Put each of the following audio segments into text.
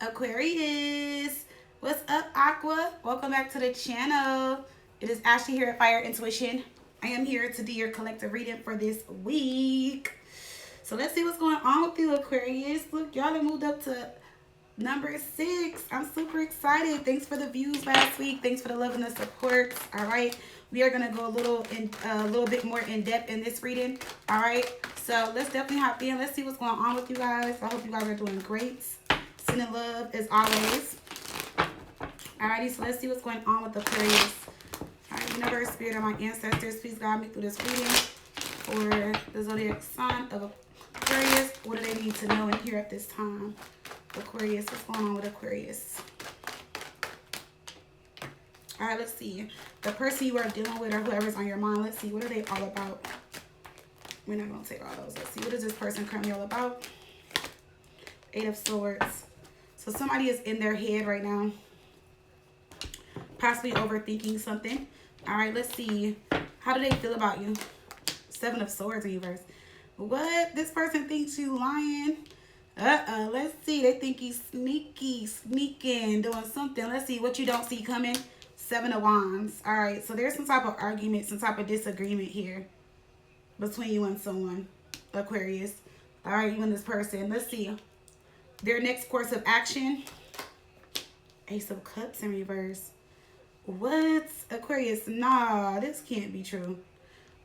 Aquarius, what's up, Aqua? Welcome back to the channel. It is Ashley here at Fire Intuition. I am here to do your collective reading for this week. So let's see what's going on with you, Aquarius. Look, y'all have moved up to number 6. I'm super excited. Thanks for the views last week. Thanks for the love and the support. All right, we are gonna go a little bit more in depth in this reading. All right, so let's definitely hop in. Let's see what's going on with you guys. I hope you guys are doing great. Sending love as always. Alrighty, so let's see what's going on with Aquarius. Alright, universe, spirit, of my ancestors, please guide me through this reading for the zodiac sign of Aquarius. What do they need to know and hear at this time? Aquarius, what's going on with Aquarius? Alright, let's see. The person you are dealing with or whoever's on your mind, let's see. What are they all about? We're not going to take all those. Let's see. What is this person currently all about? 8 of Swords. So somebody is in their head right now, possibly overthinking something. All right, let's see. How do they feel about you? 7 of Swords in reverse. What? This person thinks you lying. Let's see. They think you sneaking, doing something. Let's see what you don't see coming. 7 of Wands. All right, so there's some type of argument, some type of disagreement here between you and someone, Aquarius. All right, you and this person. Let's see. Their next course of action. Ace of Cups in reverse. What? Aquarius, nah, this can't be true.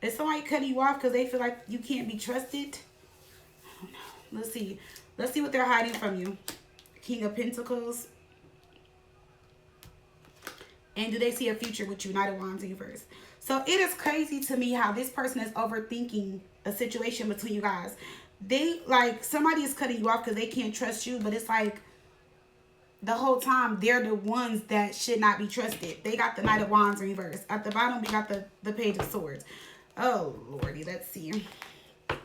Is somebody cutting you off because they feel like you can't be trusted? Oh, no. Let's see. Let's see what they're hiding from you. King of Pentacles. And do they see a future with you? Knight of Wands in reverse. So it is crazy to me how this person is overthinking a situation between you guys. They, like, somebody is cutting you off because they can't trust you, but it's like the whole time they're the ones that should not be trusted. They got the Knight of Wands in reverse. At the bottom, we got the Page of Swords. Oh, Lordy, let's see.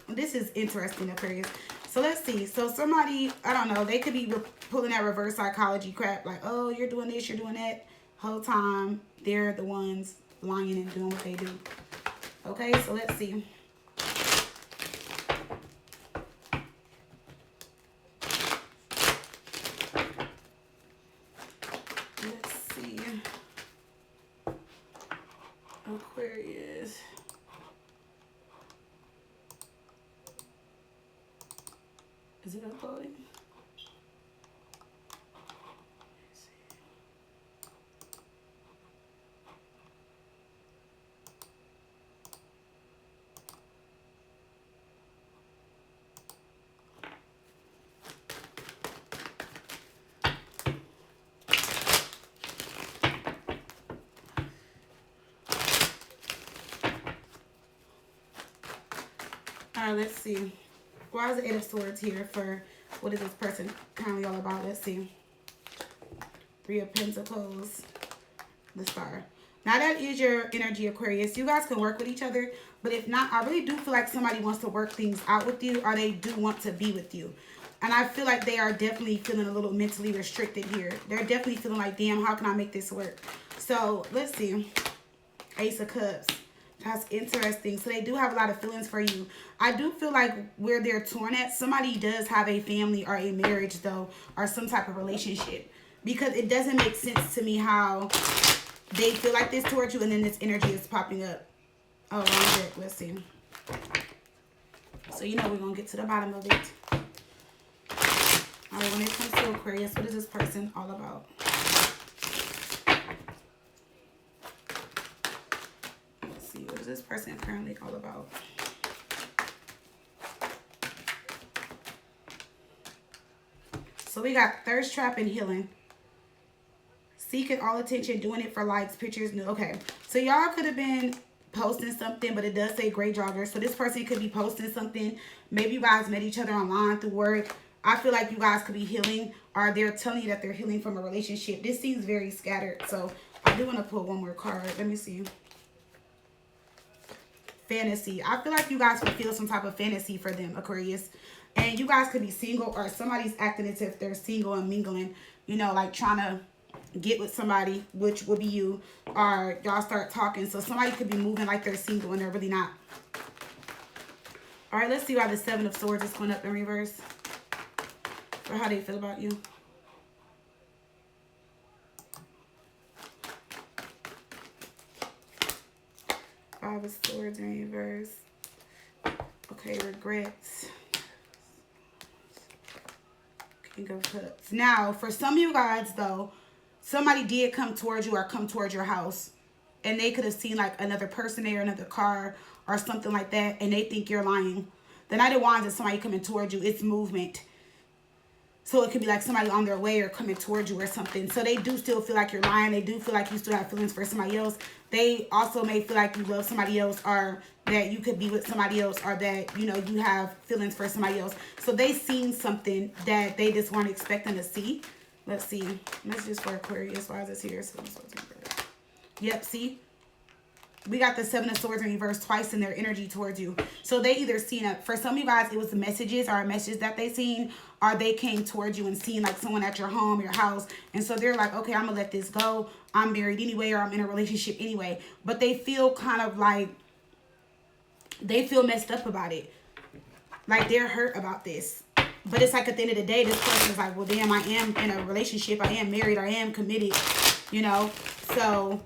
This is interesting, Aquarius. So let's see. So somebody, I don't know, they could be pulling that reverse psychology crap. Like, oh, you're doing this, you're doing that. Whole time, they're the ones lying and doing what they do. Okay, so let's see. Aquarius. Is it uploading? All right, let's see. Why is the 8 of Swords here for what is this person currently all about? Let's see. 3 of Pentacles, the Star. Now that is your energy, Aquarius. You guys can work with each other, but if not, I really do feel like somebody wants to work things out with you, or they do want to be with you. And I feel like they are definitely feeling a little mentally restricted here. They're definitely feeling like, damn, how can I make this work? So let's see. Ace of Cups. That's interesting. So they do have a lot of feelings for you. I do feel like where they're torn at, somebody does have a family or a marriage, though, or some type of relationship. Because it doesn't make sense to me how they feel like this towards you and then this energy is popping up. Oh, wrong deck. Let's see. So, you know, we're going to get to the bottom of it. All right, when it comes to Aquarius, what is this person all about? What is this person currently all about? So we got thirst trap and healing. Seeking all attention, doing it for likes, pictures. Okay, so y'all could have been posting something, but it does say gray jogger. So this person could be posting something. Maybe you guys met each other online through work. I feel like you guys could be healing, or they're telling you that they're healing from a relationship. This seems very scattered. So I do want to pull one more card. Let me see. Fantasy. I feel like you guys would feel some type of fantasy for them, Aquarius. And you guys could be single, or somebody's acting as if they're single and mingling, you know, like trying to get with somebody, which would be you, or y'all start talking. So somebody could be moving like they're single and they're really not. All right, let's see why the 7 of Swords is going up in reverse. Or how they feel about you. Five of Swords in reverse. Okay, regrets. King of Cups. Now, for some of you guys, though, somebody did come towards you or come towards your house. And they could have seen, like, another person there, another car, or something like that. And they think you're lying. The Knight of Wands is somebody coming towards you. It's movement. So it could be like somebody on their way or coming towards you or something. So they do still feel like you're lying. They do feel like you still have feelings for somebody else. They also may feel like you love somebody else, or that you could be with somebody else, or that, you know, you have feelings for somebody else. So they seen something that they just weren't expecting to see. Let's see. Messages for Aquarius. Why is this here? Yep, see? We got the Seven of Swords in reverse twice in their energy towards you. So they either seen it. For some of you guys, it was the messages or a message that they seen, or they came towards you and seen like someone at your home, your house. And so they're like, okay, I'm going to let this go. I'm married anyway, or I'm in a relationship anyway. But they feel kind of like, they feel messed up about it. Like they're hurt about this. But it's like at the end of the day, this person is like, well, damn, I am in a relationship. I am married. I am committed, you know. So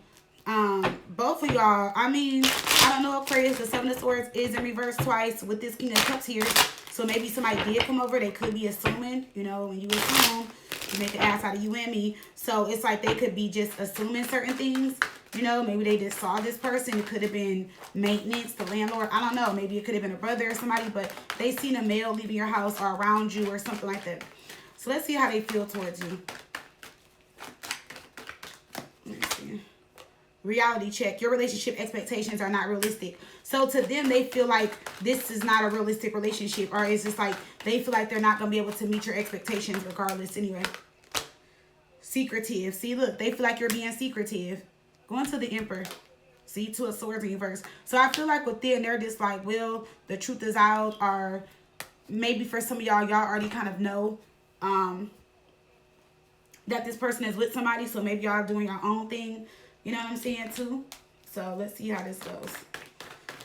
both of y'all, I mean, I don't know, Aquarius, the Seven of Swords is in reverse twice with this King of Cups here. So maybe somebody did come over. They could be assuming, you know, when you assume, you make an ass out of you and me. So it's like they could be just assuming certain things. You know, maybe they just saw this person. It could have been maintenance, the landlord. I don't know. Maybe it could have been a brother or somebody, but they seen a male leaving your house or around you or something like that. So let's see how they feel towards you. Let's see. Reality check. Your relationship expectations are not realistic. So to them, they feel like this is not a realistic relationship, or it's just like they feel like they're not going to be able to meet your expectations regardless anyway. Secretive. See, look, they feel like you're being secretive. Going to the Emperor. See, Two of Swords in reverse. So I feel like with them, they're just like, well, the truth is out, or maybe for some of y'all, y'all already kind of know that this person is with somebody, so maybe y'all doing your own thing. You know what I'm saying, too? So let's see how this goes.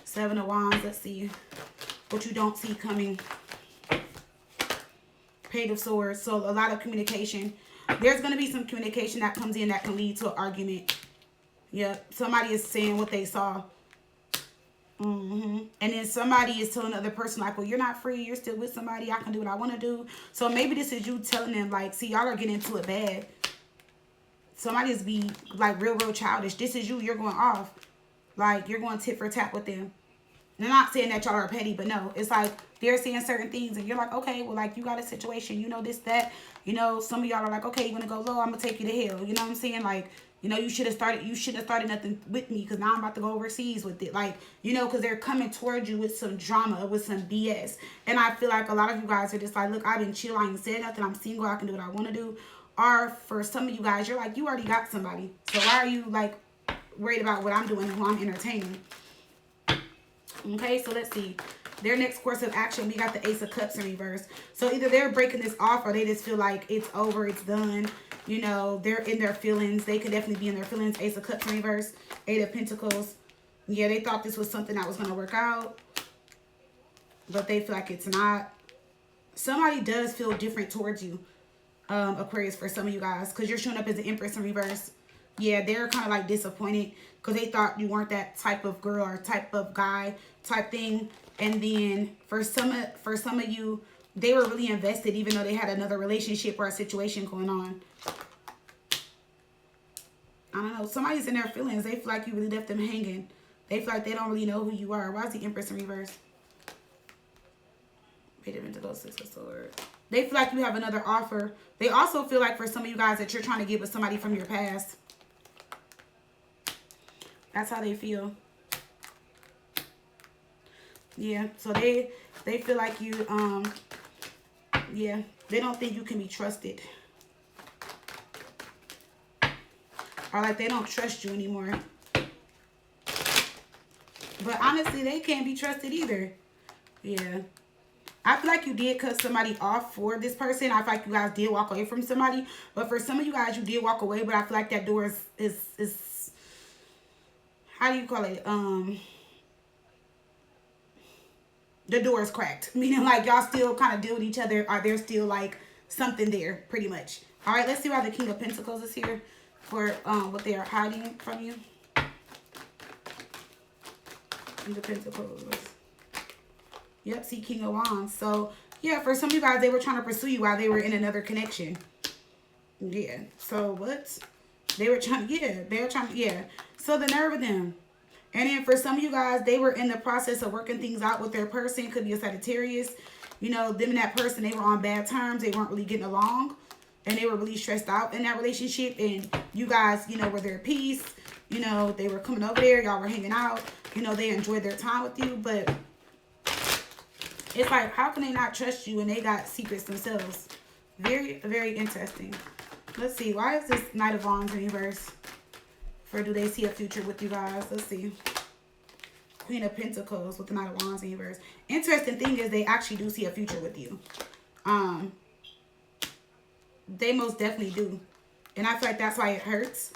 Seven of Wands. Let's see what you don't see coming. Page of Swords. So a lot of communication. There's going to be some communication that comes in that can lead to an argument. Yep. Somebody is saying what they saw. And then somebody is telling the other person, like, well, you're not free. You're still with somebody. I can do what I want to do. So maybe this is you telling them, like, see, y'all are getting into it bad. Somebody is be, like, real childish. This is you. You're going off. Like, you're going tit for tat with them. They're not saying that y'all are petty, but no. It's like they're saying certain things, and you're like, okay, well, like, you got a situation. You know this, that. You know, some of y'all are like, okay, you want to go low? I'm going to take you to hell. You know what I'm saying? Like, you know, you should have started nothing with me, because now I'm about to go overseas with it. Like, you know, because they're coming towards you with some drama, with some BS. And I feel like a lot of you guys are just like, look, I've been chill. I ain't said nothing. I'm single. I can do what I want to do. Or for some of you guys, you're like, you already got somebody. So why are you, like, worried about what I'm doing and who I'm entertaining? Okay, so let's see. Their next course of action, we got the Ace of Cups in reverse. So either they're breaking this off, or they just feel like it's over, it's done. You know, they're in their feelings. They could definitely be in their feelings. Ace of Cups in reverse. Eight of Pentacles. Yeah, they thought this was something that was going to work out, but they feel like it's not. Somebody does feel different towards you, Aquarius, for some of you guys, because you're showing up as the Empress in reverse. Yeah, they're kind of like disappointed because they thought you weren't that type of girl or type of guy type thing. And then for some of you, they were really invested, even though they had another relationship or a situation going on. I don't know. Somebody's in their feelings. They feel like you really left them hanging. They feel like they don't really know who you are. Why is the Empress in reverse? Wait a minute to go. Six of Swords. They feel like you have another offer. They also feel like for some of you guys that you're trying to get with somebody from your past. That's how they feel. Yeah, so they feel like you, yeah, they don't think you can be trusted. Or like they don't trust you anymore. But honestly, they can't be trusted either. Yeah. I feel like you did cut somebody off for this person. I feel like you guys did walk away from somebody. But for some of you guys, you did walk away. But I feel like that door is how do you call it? The door is cracked. Meaning like y'all still kind of deal with each other. Or there's still like something there, pretty much. All right, let's see why the King of Pentacles is here. For what they are hiding from you. King of Pentacles. Yep, see, King of Wands. So, yeah, for some of you guys, they were trying to pursue you while they were in another connection. Yeah. So, what? They were trying, yeah. They were trying, yeah. So, the nerve of them. And then for some of you guys, they were in the process of working things out with their person. Could be a Sagittarius. You know, them and that person, they were on bad terms. They weren't really getting along. And they were really stressed out in that relationship. And you guys, you know, were their peace. You know, they were coming over there. Y'all were hanging out. You know, they enjoyed their time with you. But it's like, how can they not trust you when they got secrets themselves? Very, very interesting. Let's see. Why is this Knight of Wands in reverse? For do they see a future with you guys? Let's see. Queen of Pentacles with the Knight of Wands in reverse. Interesting thing is they actually do see a future with you. They most definitely do. And I feel like that's why it hurts.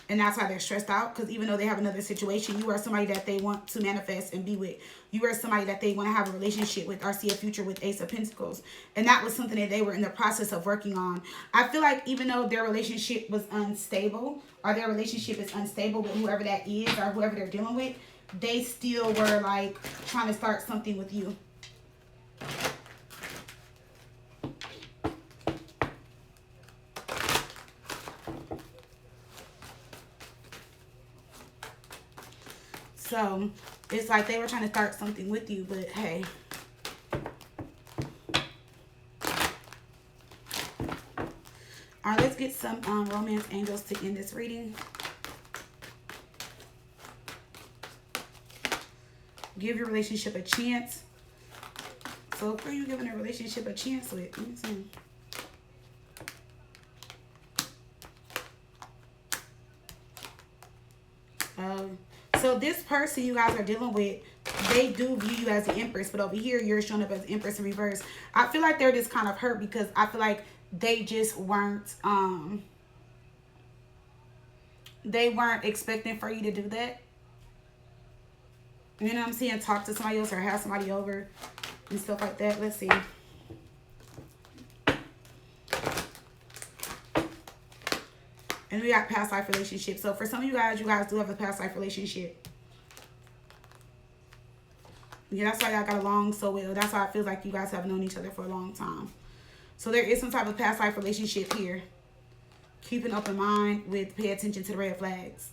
And that's why they're stressed out. Because even though they have another situation, you are somebody that they want to manifest and be with. You are somebody that they want to have a relationship with or see a future with. Ace of Pentacles. And that was something that they were in the process of working on. I feel like even though their relationship was unstable, or their relationship is unstable with whoever that is or whoever they're dealing with, they still were like trying to start something with you. So, it's like they were trying to start something with you, but hey. All right, let's get some romance angels to end this reading. Give your relationship a chance. So, who are you giving a relationship a chance with? Let me see. So this person you guys are dealing with, they do view you as the Empress, but over here you're showing up as Empress in reverse. I feel like they're just kind of hurt because I feel like they just weren't expecting for you to do that. You know what I'm saying? Talk to somebody else or have somebody over and stuff like that. Let's see. And we got past life relationship. So for some of you guys do have a past life relationship. Yeah, that's why y'all got along so well. That's why it feels like you guys have known each other for a long time. So there is some type of past life relationship here. Keep an open mind with pay attention to the red flags.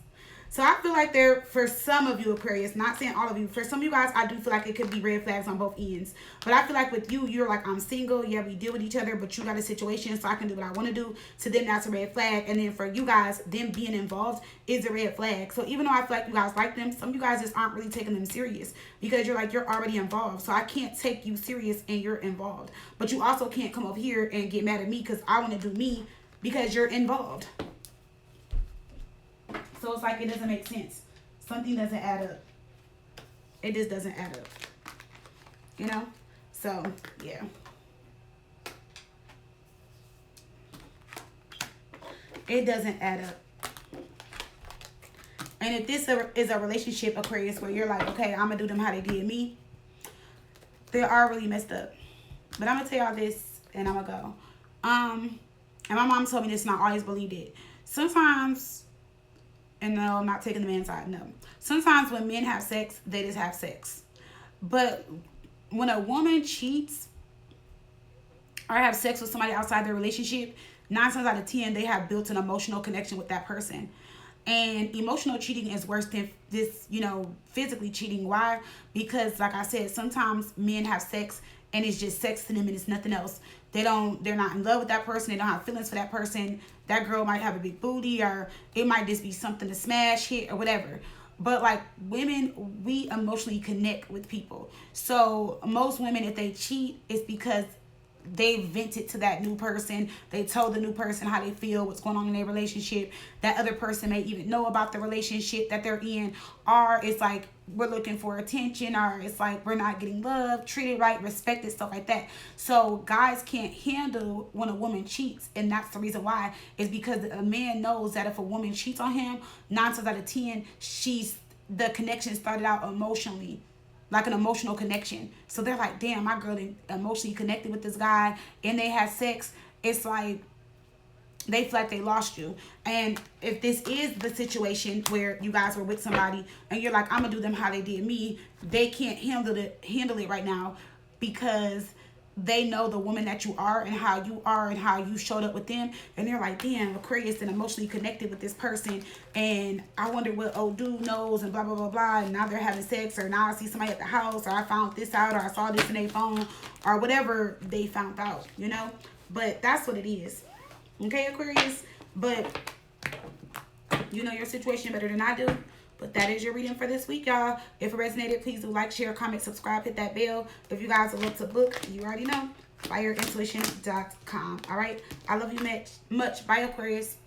So I feel like there, for some of you Aquarius, not saying all of you, for some of you guys, I do feel like it could be red flags on both ends. But I feel like with you, you're like, I'm single. Yeah, we deal with each other, but you got a situation, so I can do what I want to do. To them, that's a red flag. And then for you guys, them being involved is a red flag. So even though I feel like you guys like them, some of you guys just aren't really taking them serious because you're like, you're already involved. So I can't take you serious and you're involved. But you also can't come over here and get mad at me because I want to do me because you're involved. So it's like it doesn't make sense. Something doesn't add up. It just doesn't add up. You know? So, yeah. It doesn't add up. And if this is a relationship, Aquarius, where you're like, okay, I'm going to do them how they did me, they are really messed up. But I'm going to tell y'all this, and I'm going to go. And my mom told me this, and I always believed it. Sometimes... And no, I'm not taking the man's side. No. Sometimes when men have sex, they just have sex. But when a woman cheats or have sex with somebody outside their relationship, 9 times out of 10, they have built an emotional connection with that person. And emotional cheating is worse than this, you know, physically cheating. Why? Because, like I said, sometimes men have sex and it's just sex to them and it's nothing else. They're not in love with that person. They don't have feelings for that person. That girl might have a big booty, or it might just be something to smash, hit, or whatever. But like women, we emotionally connect with people. So most women, if they cheat, it's because they vented to that new person. They told the new person how they feel, what's going on in their relationship. That other person may even know about the relationship that they're in. Or it's like we're looking for attention, or it's like we're not getting loved, treated right, respected, stuff like that. So guys can't handle when a woman cheats. And that's the reason why, is because a man knows that if a woman cheats on him, 9 times out of 10, the connection started out emotionally. Like an emotional connection. So they're like, damn, my girl emotionally connected with this guy and they had sex. It's like they feel like they lost you. And if this is the situation where you guys were with somebody and you're like, I'm gonna do them how they did me, they can't handle it right now because they know the woman that you are and how you showed up with them, and they're like, damn, Aquarius and emotionally connected with this person, and I wonder what old dude knows, and blah blah blah blah, and now they're having sex, or now I see somebody at the house, or I found this out, or I saw this in their phone, or whatever they found out, you know. But that's what it is. Okay, Aquarius? But you know your situation better than I do. But that is your reading for this week, y'all. If it resonated, please do like, share, comment, subscribe, hit that bell. If you guys would love to book, you already know, fireintuition.com. All right? I love you much. Bye, Aquarius.